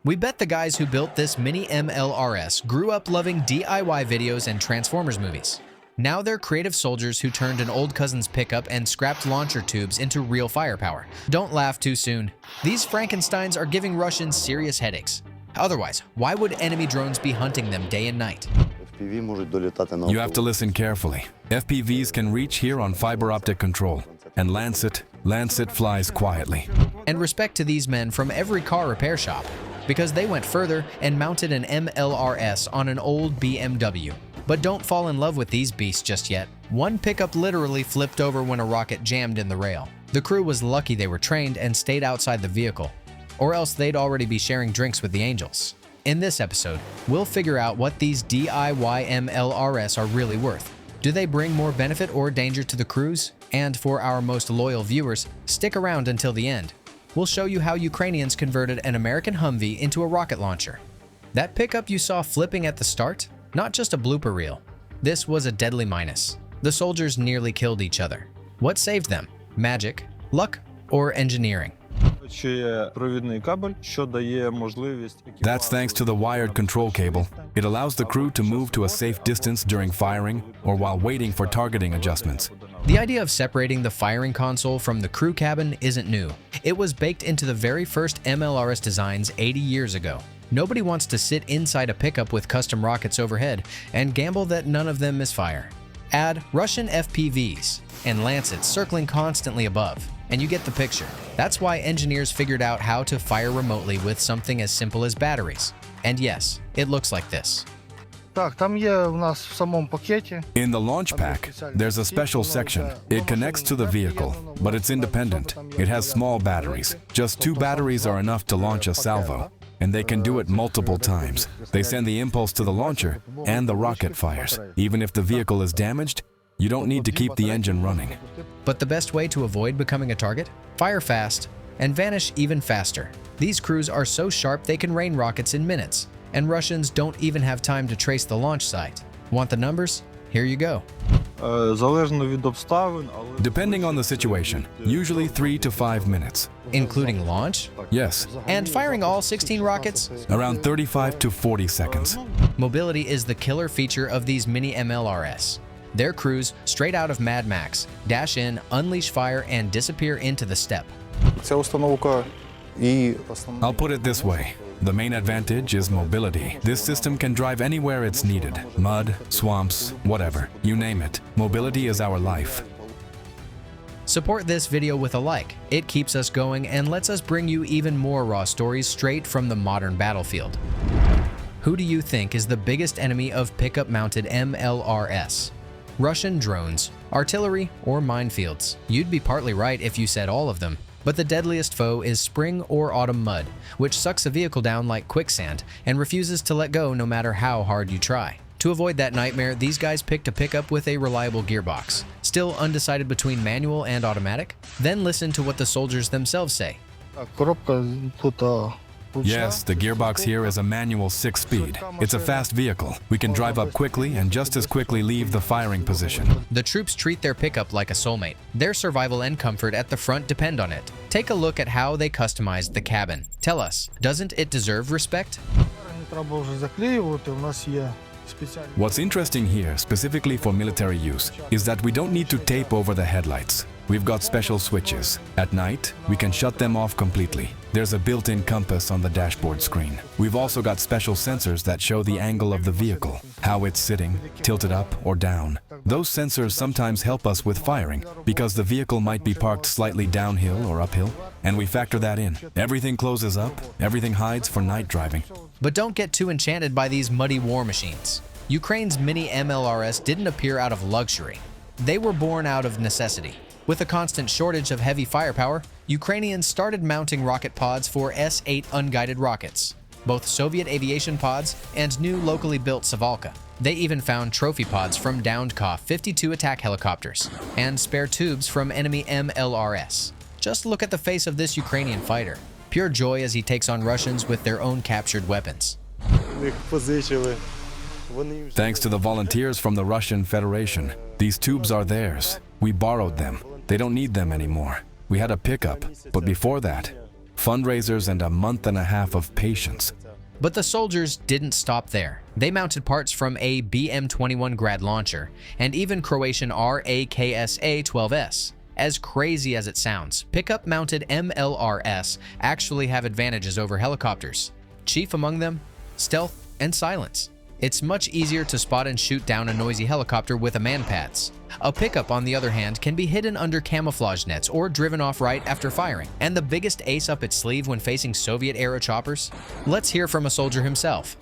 We bet the guys who built this mini MLRS grew up loving DIY videos and Transformers movies. Now they're creative soldiers who turned an old cousin's pickup and scrapped launcher tubes into real firepower. Don't laugh too soon. These Frankensteins are giving Russians serious headaches. Otherwise, why would enemy drones be hunting them day and night? You have to listen carefully. FPVs can reach here on fiber optic control. And Lancet flies quietly. And respect to these men from every car repair shop, because they went further and mounted an MLRS on an old BMW. But don't fall in love with these beasts just yet. One pickup literally flipped over when a rocket jammed in the rail. The crew was lucky they were trained and stayed outside the vehicle, or else they'd already be sharing drinks with the angels. In this episode, we'll figure out what these DIY MLRS are really worth. Do they bring more benefit or danger to the crews? And for our most loyal viewers, stick around until the end. We'll show you how Ukrainians converted an American Humvee into a rocket launcher. That pickup you saw flipping at the start? Not just a blooper reel. This was a deadly minus. The soldiers nearly killed each other. What saved them? Magic, luck, or engineering? That's thanks to the wired control cable. It allows the crew to move to a safe distance during firing or while waiting for targeting adjustments. The idea of separating the firing console from the crew cabin isn't new. It was baked into the very first MLRS designs 80 years ago. Nobody wants to sit inside a pickup with custom rockets overhead and gamble that none of them misfire. Add Russian FPVs and Lancets circling constantly above, and you get the picture. That's why engineers figured out how to fire remotely with something as simple as batteries. And yes, it looks like this. In the launch pack, there's a special section. It connects to the vehicle, but it's independent. It has small batteries. Just 2 batteries are enough to launch a salvo, and they can do it multiple times. They send the impulse to the launcher, and the rocket fires. Even if the vehicle is damaged, you don't need to keep the engine running. But the best way to avoid becoming a target? Fire fast and vanish even faster. These crews are so sharp they can rain rockets in minutes, and Russians don't even have time to trace the launch site. Want the numbers? Here you go. Depending on the situation, usually 3 to 5 minutes. Including launch? Yes. And firing all 16 rockets? Around 35 to 40 seconds. Mobility is the killer feature of these mini MLRS. Their crews, straight out of Mad Max, dash in, unleash fire, and disappear into the steppe. I'll put it this way. The main advantage is mobility. This system can drive anywhere it's needed. Mud, swamps, whatever. You name it. Mobility is our life. Support this video with a like. It keeps us going and lets us bring you even more raw stories straight from the modern battlefield. Who do you think is the biggest enemy of pickup-mounted MLRS? Russian drones, artillery, or minefields? You'd be partly right if you said all of them. But the deadliest foe is spring or autumn mud, which sucks a vehicle down like quicksand and refuses to let go no matter how hard you try. To avoid that nightmare, these guys picked a pickup with a reliable gearbox. Still undecided between manual and automatic? Then listen to what the soldiers themselves say. Yes, the gearbox here is a manual 6-speed. It's a fast vehicle. We can drive up quickly and just as quickly leave the firing position. The troops treat their pickup like a soulmate. Their survival and comfort at the front depend on it. Take a look at how they customized the cabin. Tell us, doesn't it deserve respect? What's interesting here, specifically for military use, is that we don't need to tape over the headlights. We've got special switches. At night, we can shut them off completely. There's a built-in compass on the dashboard screen. We've also got special sensors that show the angle of the vehicle, how it's sitting, tilted up or down. Those sensors sometimes help us with firing because the vehicle might be parked slightly downhill or uphill, and we factor that in. Everything closes up, everything hides for night driving. But don't get too enchanted by these muddy war machines. Ukraine's mini MLRS didn't appear out of luxury. They were born out of necessity. With a constant shortage of heavy firepower, Ukrainians started mounting rocket pods for S-8 unguided rockets, both Soviet aviation pods and new locally built Savalka. They even found trophy pods from downed Ka-52 attack helicopters and spare tubes from enemy MLRS. Just look at the face of this Ukrainian fighter. Pure joy as he takes on Russians with their own captured weapons. Thanks to the volunteers from the Russian Federation, these tubes are theirs. We borrowed them. They don't need them anymore. We had a pickup, but before that, fundraisers, and a month and a half of patience. But the soldiers didn't stop there. They mounted parts from a BM-21 Grad launcher and even Croatian RAKSA-12S. As crazy as it sounds, pickup-mounted MLRS actually have advantages over helicopters. Chief among them, stealth and silence. It's much easier to spot and shoot down a noisy helicopter with a man-pads. A pickup, on the other hand, can be hidden under camouflage nets or driven off right after firing. And the biggest ace up its sleeve when facing Soviet-era choppers? Let's hear from a soldier himself.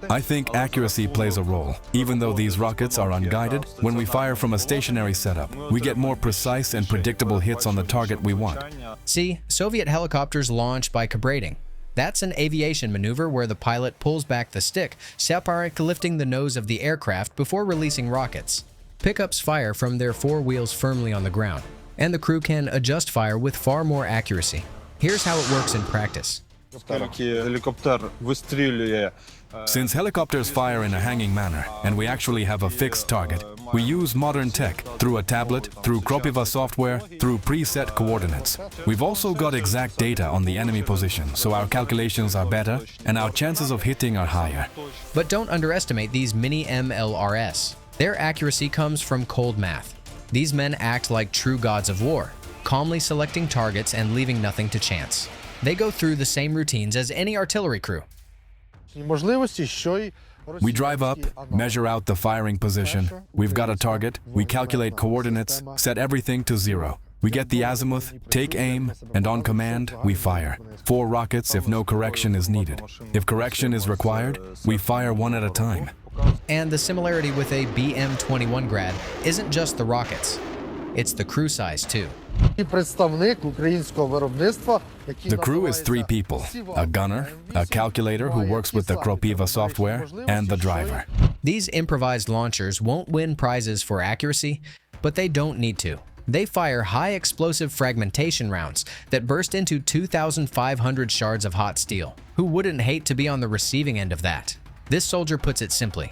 I think accuracy plays a role. Even though these rockets are unguided, when we fire from a stationary setup, we get more precise and predictable hits on the target we want. See, Soviet helicopters launch by cabrating. That's an aviation maneuver where the pilot pulls back the stick, separately lifting the nose of the aircraft before releasing rockets. Pickups fire from their four wheels firmly on the ground, and the crew can adjust fire with far more accuracy. Here's how it works in practice. Since helicopters fire in a hanging manner, and we actually have a fixed target, we use modern tech through a tablet, through Kropiva software, through preset coordinates. We've also got exact data on the enemy position, so our calculations are better and our chances of hitting are higher. But don't underestimate these mini MLRS. Their accuracy comes from cold math. These men act like true gods of war, calmly selecting targets and leaving nothing to chance. They go through the same routines as any artillery crew. We drive up, measure out the firing position. We've got a target, we calculate coordinates, set everything to 0. We get the azimuth, take aim, and on command, we fire. 4 rockets if no correction is needed. If correction is required, we fire one at a time. And the similarity with a BM-21 Grad isn't just the rockets. It's the crew size too. The crew is 3 people, a gunner, a calculator who works with the Kropiva software, and the driver. These improvised launchers won't win prizes for accuracy, but they don't need to. They fire high explosive fragmentation rounds that burst into 2,500 shards of hot steel. Who wouldn't hate to be on the receiving end of that? This soldier puts it simply.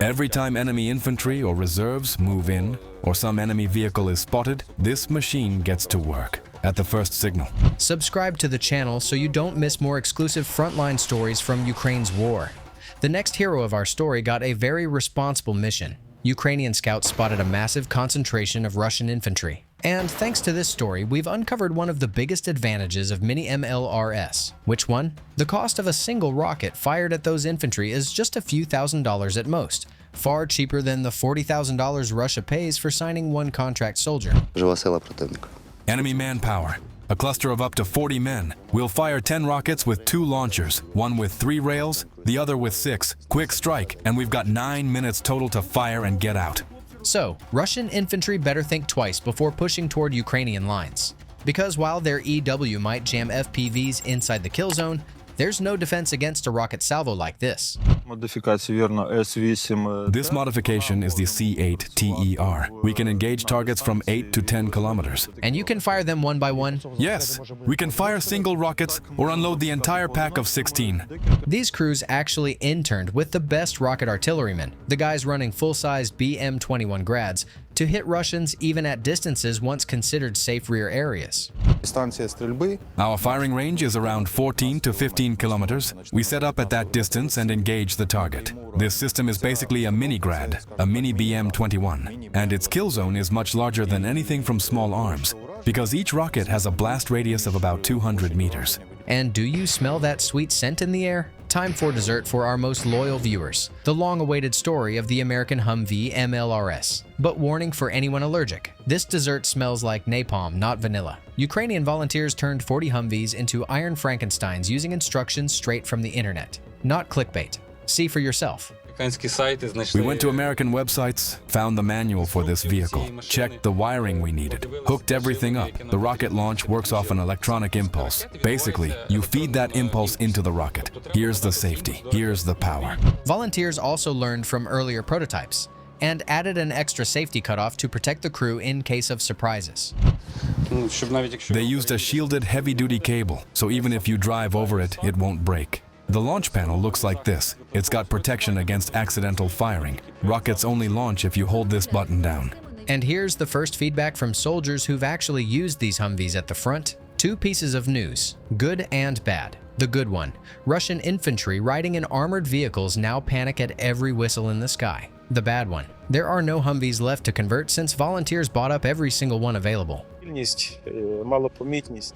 Every time enemy infantry or reserves move in, or some enemy vehicle is spotted, this machine gets to work at the first signal. Subscribe to the channel so you don't miss more exclusive frontline stories from Ukraine's war. The next hero of our story got a very responsible mission. Ukrainian scouts spotted a massive concentration of Russian infantry. And thanks to this story, we've uncovered one of the biggest advantages of mini MLRS. Which one? The cost of a single rocket fired at those infantry is just a few $1,000s at most, far cheaper than the $40,000 Russia pays for signing one contract soldier. Enemy manpower. A cluster of up to 40 men. We'll fire 10 rockets with 2 launchers, one with 3 rails, the other with 6. Quick strike, and we've got 9 minutes total to fire and get out. So, Russian infantry better think twice before pushing toward Ukrainian lines. Because while their EW might jam FPVs inside the kill zone, there's no defense against a rocket salvo like this. This modification is the C8 TER. We can engage targets from 8 to 10 kilometers. And you can fire them one by one? Yes, we can fire single rockets or unload the entire pack of 16. These crews actually interned with the best rocket artillerymen, the guys running full-sized BM-21 Grads, to hit Russians even at distances once considered safe rear areas. Our firing range is around 14 to 15 kilometers. We set up at that distance and engage the target. This system is basically a mini Grad, a mini BM-21, and its kill zone is much larger than anything from small arms, because each rocket has a blast radius of about 200 meters. And do you smell that sweet scent in the air? Time for dessert for our most loyal viewers, the long-awaited story of the American Humvee MLRS. But warning for anyone allergic, this dessert smells like napalm, not vanilla. Ukrainian volunteers turned 40 Humvees into Iron Frankensteins using instructions straight from the internet. Not clickbait. See for yourself. We went to American websites, found the manual for this vehicle, checked the wiring we needed, hooked everything up. The rocket launch works off an electronic impulse. Basically, you feed that impulse into the rocket. Here's the safety, here's the power. Volunteers also learned from earlier prototypes and added an extra safety cutoff to protect the crew in case of surprises. They used a shielded heavy-duty cable, so even if you drive over it, it won't break. The launch panel looks like this. It's got protection against accidental firing. Rockets only launch if you hold this button down. And here's the first feedback from soldiers who've actually used these Humvees at the front. 2 pieces of news, good and bad. The good one, Russian infantry riding in armored vehicles now panic at every whistle in the sky. The bad one, there are no Humvees left to convert since volunteers bought up every single one available.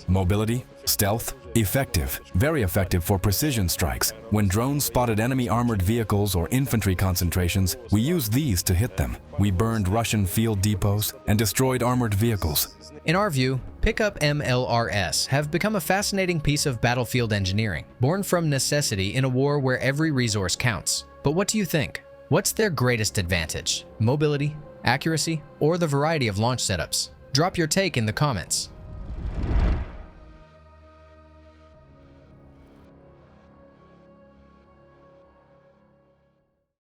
Mobility, stealth, effective, very effective for precision strikes. When drones spotted enemy armored vehicles or infantry concentrations, we used these to hit them. We burned Russian field depots and destroyed armored vehicles. In our view, pickup MLRS have become a fascinating piece of battlefield engineering, born from necessity in a war where every resource counts. But what do you think? What's their greatest advantage? Mobility, accuracy, or the variety of launch setups? Drop your take in the comments.